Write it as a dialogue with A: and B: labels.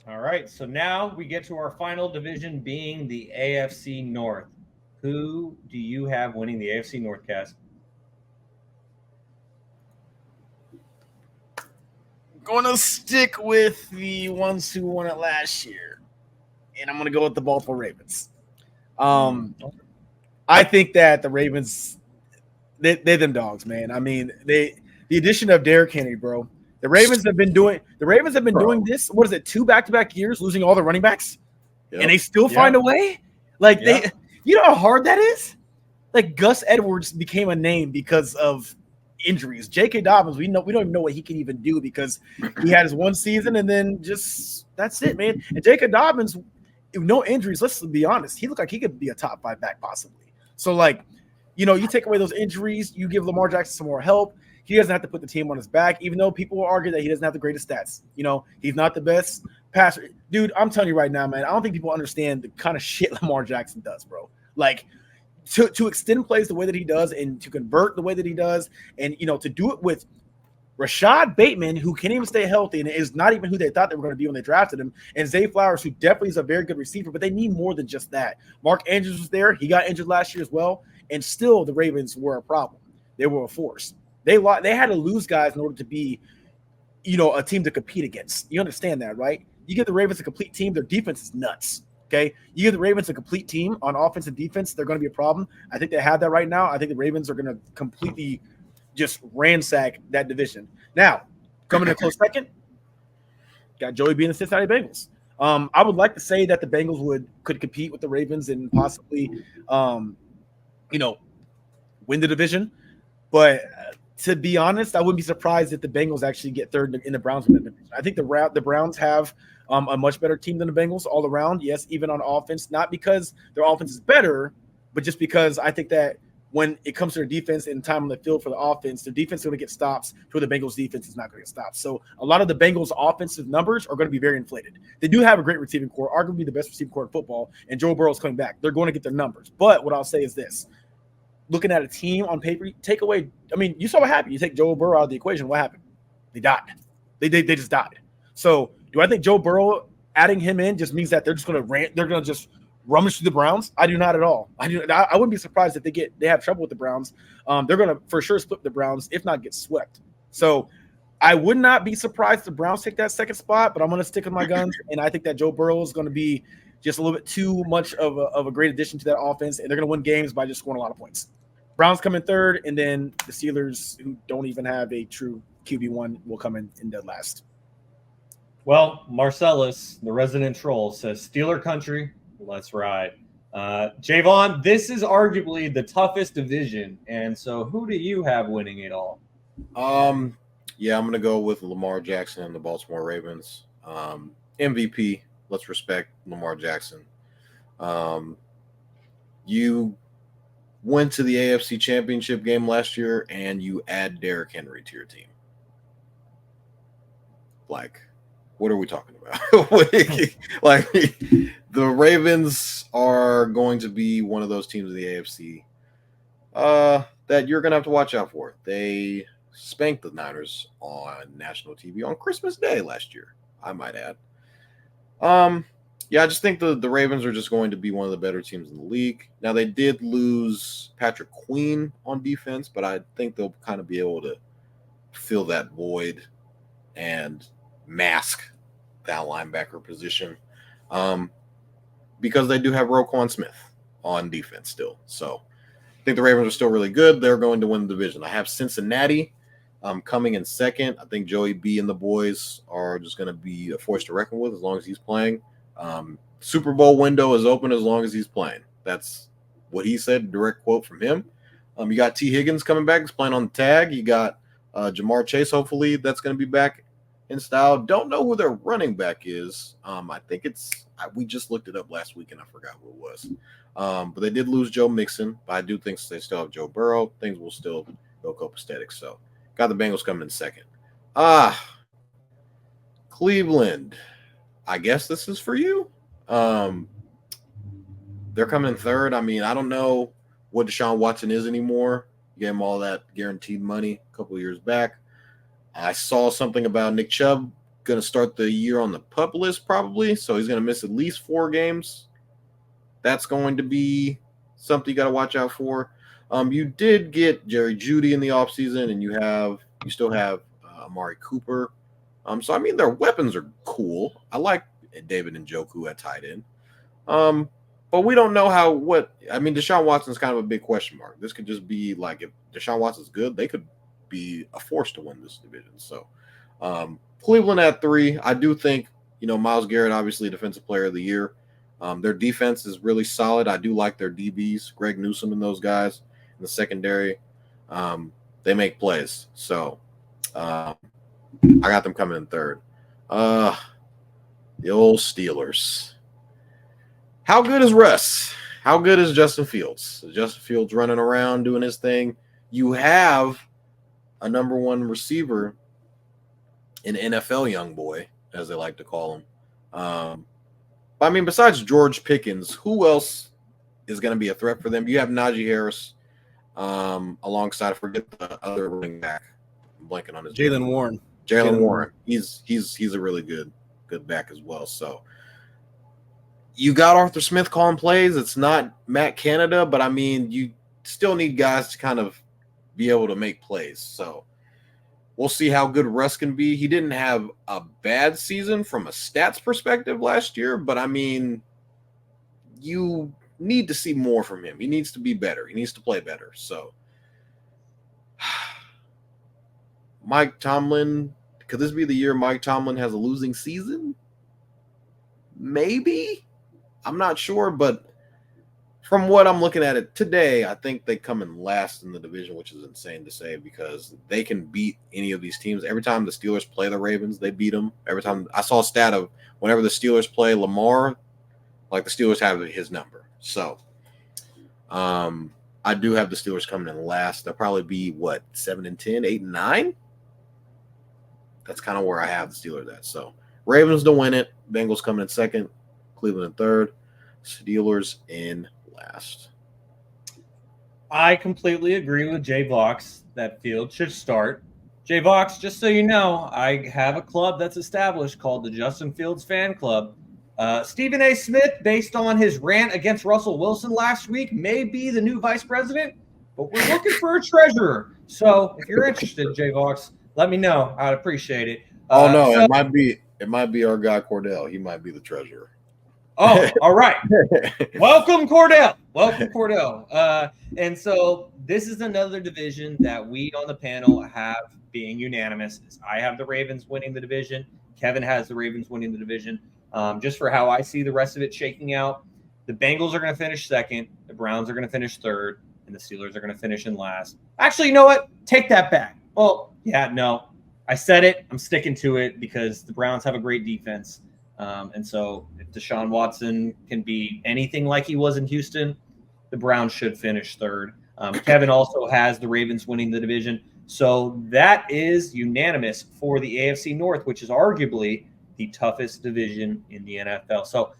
A: All right, so now we get to our final division being the AFC North. Who do you have winning the AFC North, Cast?
B: Going to stick with the ones who won it last year, and I'm going to go with the Baltimore Ravens.
A: Mm.
B: Um, I think that the Ravens, they're them dogs, man. I mean, the addition of Derrick Henry, bro. The Ravens have been doing
C: Bro.
B: this. What is it? 2 back-to-back years losing all the running backs, and
C: Yep.
B: they still find
A: Yep.
B: a way. Like
A: Yep.
B: you know how hard that is. Like Gus Edwards became a name because of injuries. J.K. Dobbins, we don't even know what he can even do because he had his one season and then just that's it, man. And J.K. Dobbins, no injuries. Let's be honest, he looked like he could be a top 5 back possibly. So like, you take away those injuries, you give Lamar Jackson some more help. He doesn't have to put the team on his back, even though people will argue that he doesn't have the greatest stats. He's not the best passer. Dude, I'm telling you right now, man, I don't think people understand the kind of shit Lamar Jackson does, bro. Like, to extend plays the way that he does and to convert the way that he does and to do it with Rashad Bateman, who can't even stay healthy and is not even who they thought they were going to be when they drafted him, and Zay Flowers, who definitely is a very good receiver, but they need more than just that. Mark Andrews was there. He got injured last year as well, and still the Ravens were a problem. They were a force. They had to lose guys in order to be, a team to compete against. You understand that, right? You give the Ravens a complete team, their defense is nuts. Okay. You give the Ravens a complete team on offense and defense, they're going to be a problem. I think they have that right now. I think the Ravens are going to completely just ransack that division. Now, coming in a close second, got Joey being the Cincinnati Bengals. I would like to say that the Bengals could compete with the Ravens and possibly, you know, win the division. But to be honest, I wouldn't be surprised if the Bengals actually get third in the Browns win the division. I think the Browns have a much better team than the Bengals all around. Yes, even on offense, not because their offense is better, but just because I think that when it comes to their defense and time on the field for the offense, their defense is going to get stops to where the Bengals defense is not going to get stops. So a lot of the Bengals offensive numbers are going to be very inflated. They do have a great receiving core, arguably the best receiving core in football, and Joe Burrow's coming back. They're going to get their numbers. But what I'll say is this: looking at a team on paper, take away. I mean, you saw what happened. You take Joe Burrow out of the equation. What happened? They died. They just died. So do I think Joe Burrow adding him in just means that they're just going to rant? They're going to just rummage through the Browns? I do not at all. I wouldn't be surprised if they have trouble with the Browns. They're going to for sure split the Browns, if not get swept. So I would not be surprised if the Browns take that second spot, but I'm going to stick with my guns, and I think that Joe Burrow is going to be just a little bit too much of a great addition to that offense, and they're going to win games by just scoring a lot of points. Browns come in third, and then the Steelers, who don't even have a true QB1, will come in dead last.
A: Well, Marcellus, the resident troll, says Steeler country, let's ride. Jaevon, this is arguably the toughest division, and so who do you have winning it all?
C: Um, yeah, I'm gonna go with Lamar Jackson and the Baltimore Ravens. MVP. Let's respect Lamar Jackson. Um, you went to the AFC Championship game last year, and you add Derrick Henry to your team. Like, what are we talking about? Like, the Ravens are going to be one of those teams in the AFC that you're going to have to watch out for. They spanked the Niners on national TV on Christmas Day last year, I might add. Yeah, I just think the Ravens are just going to be one of the better teams in the league. Now, they did lose Patrick Queen on defense, but I think they'll kind of be able to fill that void and mask that linebacker position because they do have Roquan Smith on defense still. So I think the Ravens are still really good. They're going to win the division. I have Cincinnati coming in second. I think Joey B and the boys are just going to be a force to reckon with as long as he's playing. Super Bowl window is open as long as he's playing. That's what he said, direct quote from him. You got T. Higgins coming back. He's playing on the tag. You got Jamar Chase, hopefully that's going to be back in style. Don't know who their running back is. I think we just looked it up last week and I forgot who it was. But they did lose Joe Mixon, but I do think they still have Joe Burrow. Things will still go copacetic. So got the Bengals coming in second. Cleveland. I guess this is for you. They're coming in third. I mean, I don't know what Deshaun Watson is anymore. You gave him all that guaranteed money a couple of years back. I saw something about Nick Chubb going to start the year on the PUP list probably, so he's going to miss at least 4 games. That's going to be something you got to watch out for. You did get Jerry Jeudy in the offseason, and you still have Amari Cooper. So I mean, their weapons are cool. I like David Njoku at tight end. But we don't know Deshaun Watson's kind of a big question mark. This could just be like, if Deshaun Watson's good, they could be a force to win this division. So Cleveland at 3. I do think, Myles Garrett, obviously Defensive Player of the Year. Their defense is really solid. I do like their DBs, Greg Newsome and those guys in the secondary. They make plays. So I got them coming in 3rd. The old Steelers. How good is Russ? How good is Justin Fields? Is Justin Fields running around doing his thing? You have a number 1 receiver, an NFL young boy, as they like to call him. I mean, besides George Pickens, who else is going to be a threat for them? You have Najee Harris alongside, forget the other running back. I'm blanking on his name.
B: Jalen Warren.
C: Jalen Warren. He's a really good back as well. So you got Arthur Smith calling plays. It's not Matt Canada, but I mean, you still need guys to kind of be able to make plays. So we'll see how good Russ can be. He didn't have a bad season from a stats perspective last year, but I mean, you need to see more from him. He needs to be better. He needs to play better. So Mike Tomlin, could this be the year Mike Tomlin has a losing season? Maybe. I'm not sure, but from what I'm looking at it today, I think they come in last in the division, which is insane to say because they can beat any of these teams. Every time the Steelers play the Ravens, they beat them. Every time I saw a stat of whenever the Steelers play Lamar, like the Steelers have his number. So I do have the Steelers coming in last. They'll probably be 7-10, 8-9. That's kind of where I have the Steelers at. So Ravens to win it. Bengals coming in 2nd. Cleveland in 3rd. Steelers in last.
A: I completely agree with Jay Vox that Field should start. Jay Vox, just so you know, I have a club that's established called the Justin Fields Fan Club. Stephen A. Smith, based on his rant against Russell Wilson last week, may be the new vice president, but we're looking for a treasurer. So if you're interested, Jay Vox, let me know. I'd appreciate it.
C: It might be our guy Cordell. He might be the treasurer.
A: Oh, all right. Welcome, Cordell. And so this is another division that we on the panel have being unanimous. I have the Ravens winning the division. Kevin has the Ravens winning the division. Just for how I see the rest of it shaking out, the Bengals are going to finish 2nd. The Browns are going to finish 3rd. And the Steelers are going to finish in last. Actually, you know what? Take that back. Well, yeah, no. I said it. I'm sticking to it because the Browns have a great defense. And so if Deshaun Watson can be anything like he was in Houston, the Browns should finish 3rd. Kevin also has the Ravens winning the division. So that is unanimous for the AFC North, which is arguably the toughest division in the NFL. So